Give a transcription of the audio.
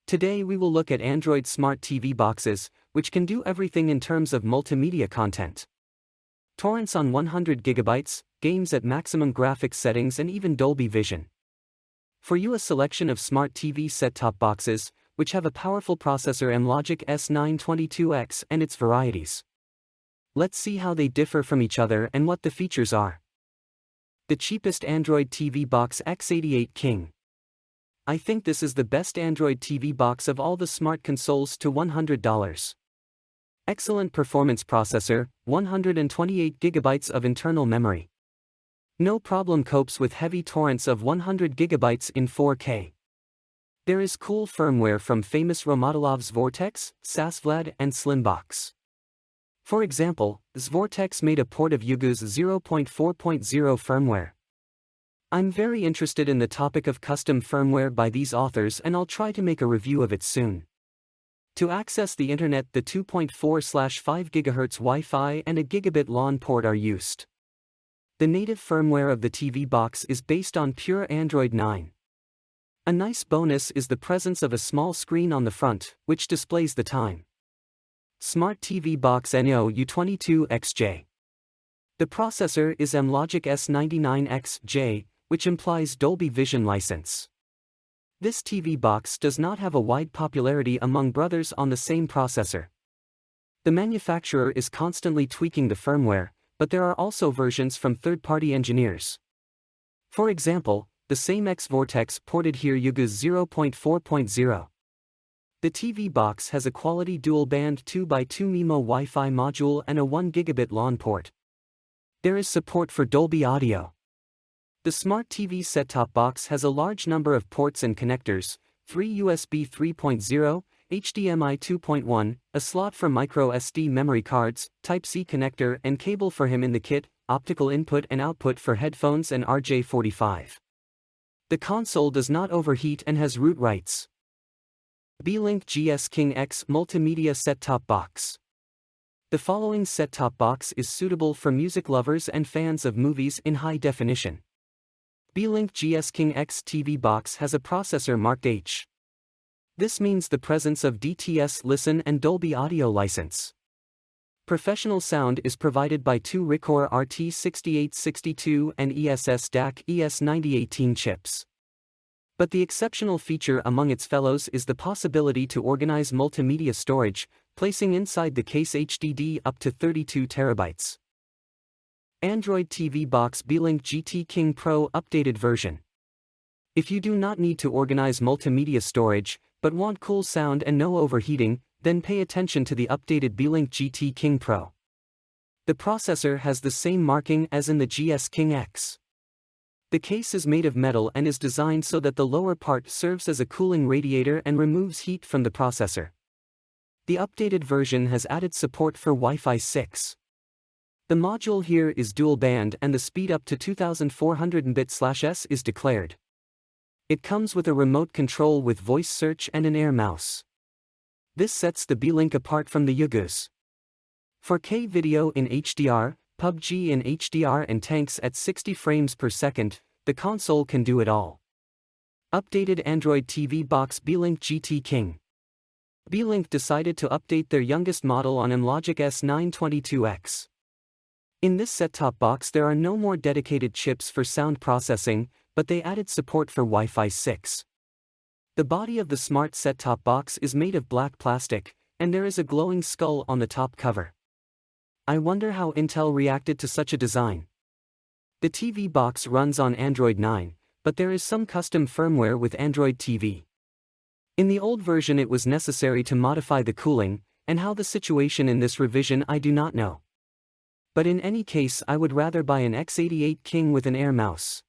Today we will look at Android smart TV boxes, which can do everything in terms of multimedia content. Torrents on 100 GB, games at maximum graphics settings and even Dolby Vision. For you, a selection of smart TV set-top boxes, which have a powerful processor Amlogic S922X and its varieties. Let's see how they differ from each other and what the features are. The cheapest Android TV box, X88 King. I think this is the best Android TV box of all the smart consoles to $100. Excellent performance processor, 128 GB of internal memory. No problem, copes with heavy torrents of 100 GB in 4K. There is cool firmware from famous Romodelov's Vortex, Sasvlad and Slimbox. For example, Vortex made a port of Yugo's 0.4.0 firmware. I'm very interested in the topic of custom firmware by these authors, and I'll try to make a review of it soon. To access the internet, the 2.4/5 GHz Wi-Fi and a gigabit LAN port are used. The native firmware of the TV box is based on pure Android 9. A nice bonus is the presence of a small screen on the front, which displays the time. Smart TV box S922X. The processor is Amlogic S922X, which implies Dolby Vision license. This TV box does not have a wide popularity among brothers on the same processor. The manufacturer is constantly tweaking the firmware, but there are also versions from third-party engineers. For example, the same X Vortex ported here Yugo's 0.4.0. The TV box has a quality dual-band 2x2 MIMO Wi-Fi module and a 1 gigabit LAN port. There is support for Dolby Audio. The smart TV set-top box has a large number of ports and connectors: 3 USB 3.0, HDMI 2.1, a slot for micro SD memory cards, Type-C connector and cable for him in the kit, optical input and output for headphones and RJ45. The console does not overheat and has root writes. Beelink GS King X Multimedia Set-Top Box. The following set-top box is suitable for music lovers and fans of movies in high definition. Beelink GS King X TV box has a processor marked H. This means the presence of DTS Listen and Dolby Audio license. Professional sound is provided by two Recore RT6862 and ESS DAC ES9018 chips. But the exceptional feature among its fellows is the possibility to organize multimedia storage, placing inside the case HDD up to 32 TB. Android TV box Beelink GT King Pro updated version. If you do not need to organize multimedia storage, but want cool sound and no overheating, then pay attention to the updated Beelink GT King Pro. The processor has the same marking as in the GS King X. The case is made of metal and is designed so that the lower part serves as a cooling radiator and removes heat from the processor. The updated version has added support for Wi-Fi 6. The module here is dual band and the speed up to 2400 Mbit/s is declared. It comes with a remote control with voice search and an air mouse. This sets the Beelink apart from the Yugos. 4K video in HDR, PUBG in HDR and tanks at 60 frames per second, the console can do it all. Updated Android TV box Beelink GT King. Beelink decided to update their youngest model on Amlogic S922X. In this set-top box there are no more dedicated chips for sound processing, but they added support for Wi-Fi 6. The body of the smart set-top box is made of black plastic, and there is a glowing skull on the top cover. I wonder how Intel reacted to such a design. The TV box runs on Android 9, but there is some custom firmware with Android TV. In the old version it was necessary to modify the cooling, and how the situation in this revision I do not know. But in any case I would rather buy an X88 King with an air mouse.